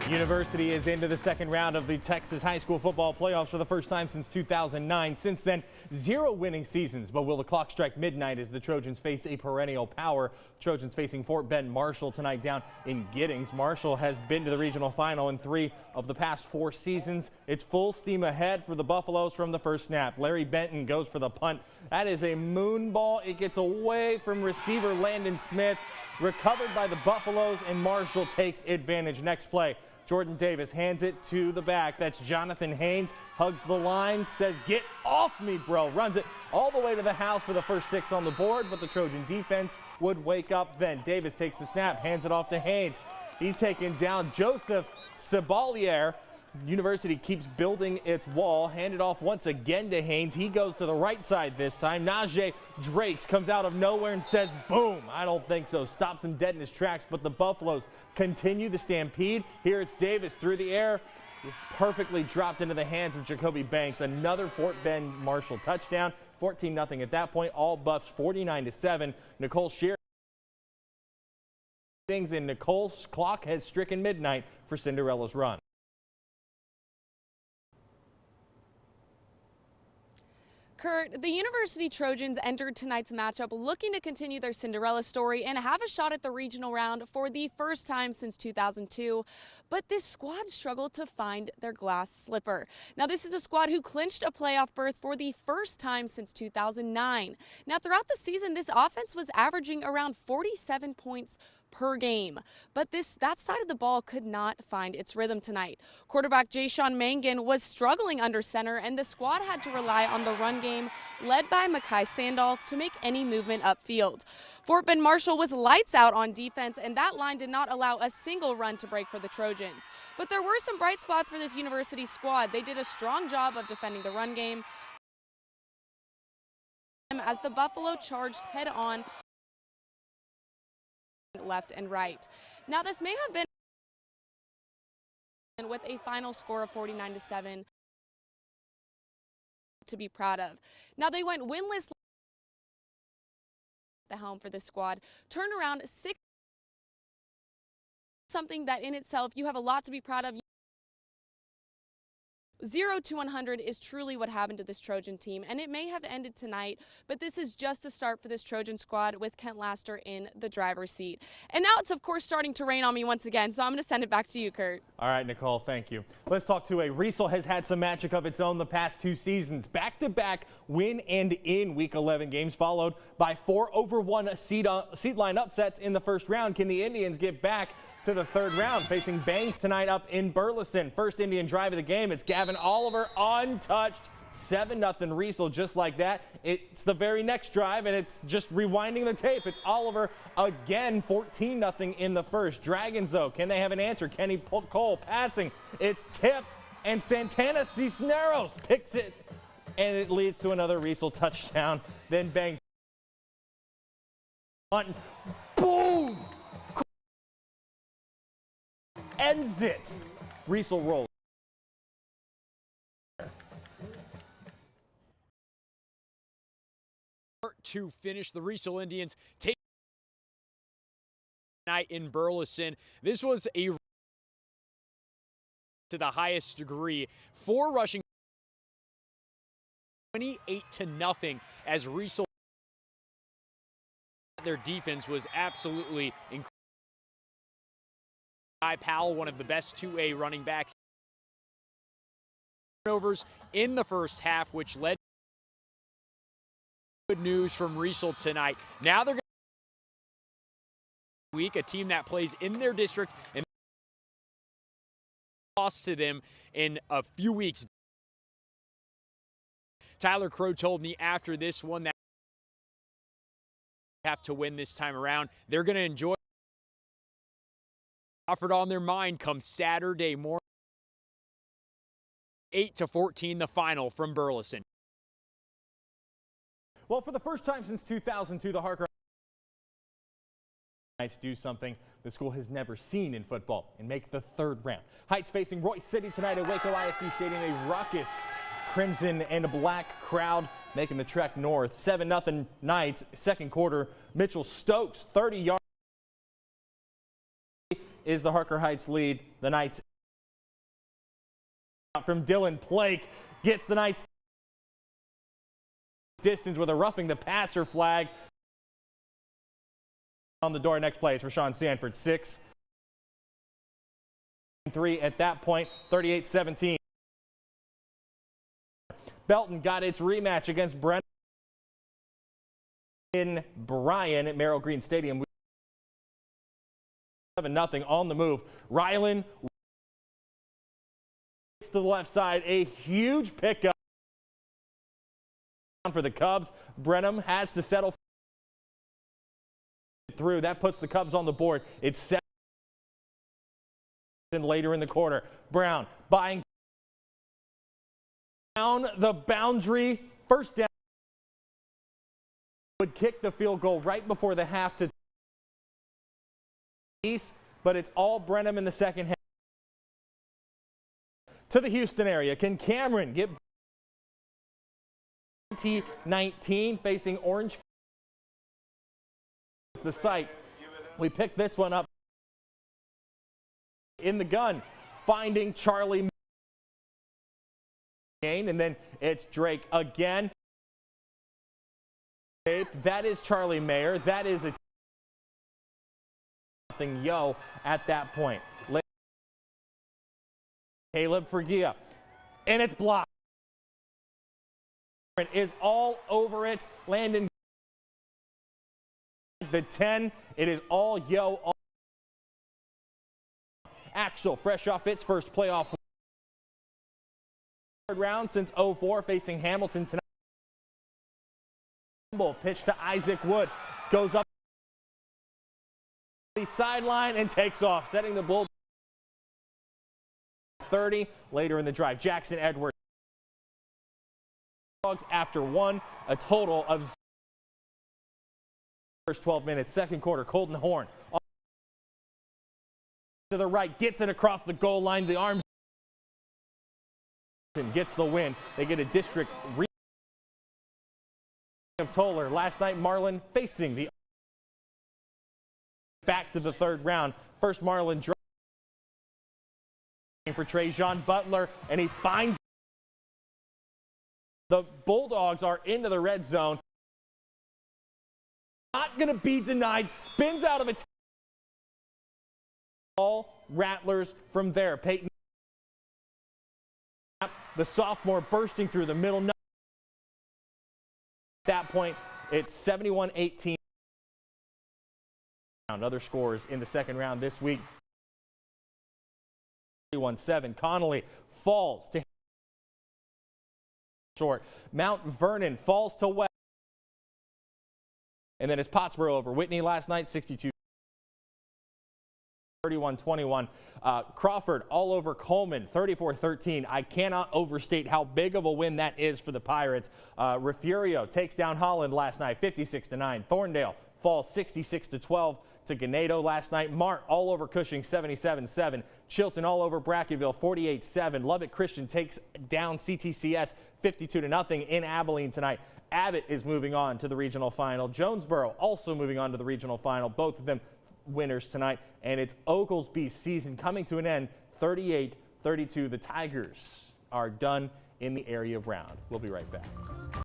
University is into the second round of the Texas high school football playoffs for the first time since 2009. Since then, 0 winning seasons. But will the clock strike midnight as the Trojans face a perennial power? Trojans facing Fort Bend Marshall tonight down in Giddings. Marshall has been to the regional final in 3 of the past 4 seasons. It's full steam ahead for the Buffaloes from the first snap. Larry Benton goes for the punt. That is a moon ball. It gets away from receiver Landon Smith. Recovered by the Buffaloes, and Marshall takes advantage. Next play, Jordan Davis hands it to the back. That's Jonathan Haynes. Hugs the line, says, "Get off me, bro." Runs it all the way to the house for the first 6 on the board, but the Trojan defense would wake up then. Davis takes the snap, hands it off to Haynes. He's taken down Joseph Sabalier. University keeps building its wall. Handed off once again to Haynes. He goes to the right side this time. Najee Drakes comes out of nowhere and says, boom. I don't think so. Stops him dead in his tracks, but the Buffaloes continue the stampede. Here it's Davis through the air. Perfectly dropped into the hands of Jacoby Banks. Another Fort Bend Marshall touchdown. 14-0 at that point. All Buffs 49-7. Nicole Shear and Nicole's clock has stricken midnight for Cinderella's run. Kurt, the University Trojans entered tonight's matchup looking to continue their Cinderella story and have a shot at the regional round for the first time since 2002. But this squad struggled to find their glass slipper. Now, this is a squad who clinched a playoff berth for the first time since 2009. Now, throughout the season, this offense was averaging around 47 points per game. But that side of the ball could not find its rhythm tonight. Quarterback Jayshon Mangan was struggling under center, and the squad had to rely on the run game led by Makai Sandolph to make any movement upfield. Fort Bend Marshall was lights out on defense, and that line did not allow a single run to break for the Trojans. But there were some bright spots for this University squad. They did a strong job of defending the run game as the Buffalo charged head on left and right. Now, this may have been with a final score of 49-7 to be proud of. Now, they went winless at the helm for this squad. Turned around 6, something that in itself you have a lot to be proud of. 0 to 100 is truly what happened to this Trojan team, and it may have ended tonight, but this is just the start for this Trojan squad with Kent Laster in the driver's seat. And now it's, of course, starting to rain on me once again, so I'm going to send it back to you, Kurt. All right, Nicole, thank you. Let's talk to a Riesel has had some magic of its own the past 2 seasons. Back-to-back win and in Week 11 games, followed by 4-over-1 seed line upsets in the first round. Can the Indians get back to the third round, facing Bangs tonight up in Burleson? First Indian drive of the game. It's Gavin Oliver untouched. 7-0 Riesel, just like that. It's the very next drive, and it's just rewinding the tape. It's Oliver again, 14-0 in the first. Dragons, though, can they have an answer? Kenny Cole passing. It's tipped, and Santana Cisneros picks it, and it leads to another Riesel touchdown. Then Bangs. Boom! Ends it. Riesel rolls. To finish, the Riesel Indians take night in Burleson. This was a to the highest degree. 4 rushing 28-0 as Riesel. Their defense was absolutely incredible. Powell, one of the best 2A running backs. Turnovers in the first half, which led to good news from Riesel tonight. Now they're going to week a team that plays in their district and lost to them in a few weeks. Tyler Crow told me after this one that they have to win this time around. They're going to enjoy offered on their mind come Saturday morning. 8-14 the final from Burleson. Well, for the first time since 2002, the Harker Heights do something the school has never seen in football and make the third round. Heights facing Royce City tonight at Waco ISD Stadium. A ruckus crimson and black crowd making the trek north. 7-0 Knights. Second quarter, Mitchell Stokes 30 yards is the Harker Heights lead. The Knights from Dylan Blake gets the Knights distance with a roughing the passer flag on the door. Next play is Rashawn Sanford, 6-3 at that point, 38-17. Belton got its rematch against Brenham in Bryan at Merrill Green Stadium. 7-0 on the move. Ryland to the left side, a huge pickup for the Cubs. Brenham has to settle through. That puts the Cubs on the board. It's 7 later in the quarter. Brown buying down the boundary. First down. Would kick the field goal right before the half to East, but it's all Brenham in the second half. To the Houston area, can Cameron get 2019 facing Orange? The site. We picked this one up in the gun, finding Charlie, and then it's Drake again. That is Charlie Mayer. That is a nothing yo at that point. Caleb Fergia, and it's blocked. Is all over it. Landon the 10. It is all yo. Axel, fresh off its first playoff round since 04, facing Hamilton tonight. Pitch to Isaac Wood, goes up the sideline and takes off, setting the Bull 30 later in the drive. Jackson Edwards after one, a total of first 12 minutes. Second quarter, Colton Horn to the right, gets it across the goal line. The arms gets the win. They get a district of Toller. Last night, Marlin facing the back to the third round. First Marlin drive for Trajan Butler, and he finds the Bulldogs are into the red zone. Not going to be denied. Spins out of it. All Rattlers from there. Peyton, the sophomore, bursting through the middle. At that point, it's 71-18. Other scores in the second round this week. 31-7. Connolly falls to short. Mount Vernon falls to West. And then it's Pottsboro over Whitney last night, 62. 31-21. Crawford all over Coleman, 34-13. I cannot overstate how big of a win that is for the Pirates. Refugio takes down Holland last night, 56-9. Thorndale falls 66-12 to Ganado last night. Mart all over Cushing, 77-7. Chilton all over Brackenville, 48-7. Lubbock Christian takes down CTCS, 52-0 in Abilene tonight. Abbott is moving on to the regional final. Jonesboro also moving on to the regional final. Both of them winners tonight, and it's Oglesby's season coming to an end, 38-32. The Tigers are done in the area round. We'll be right back.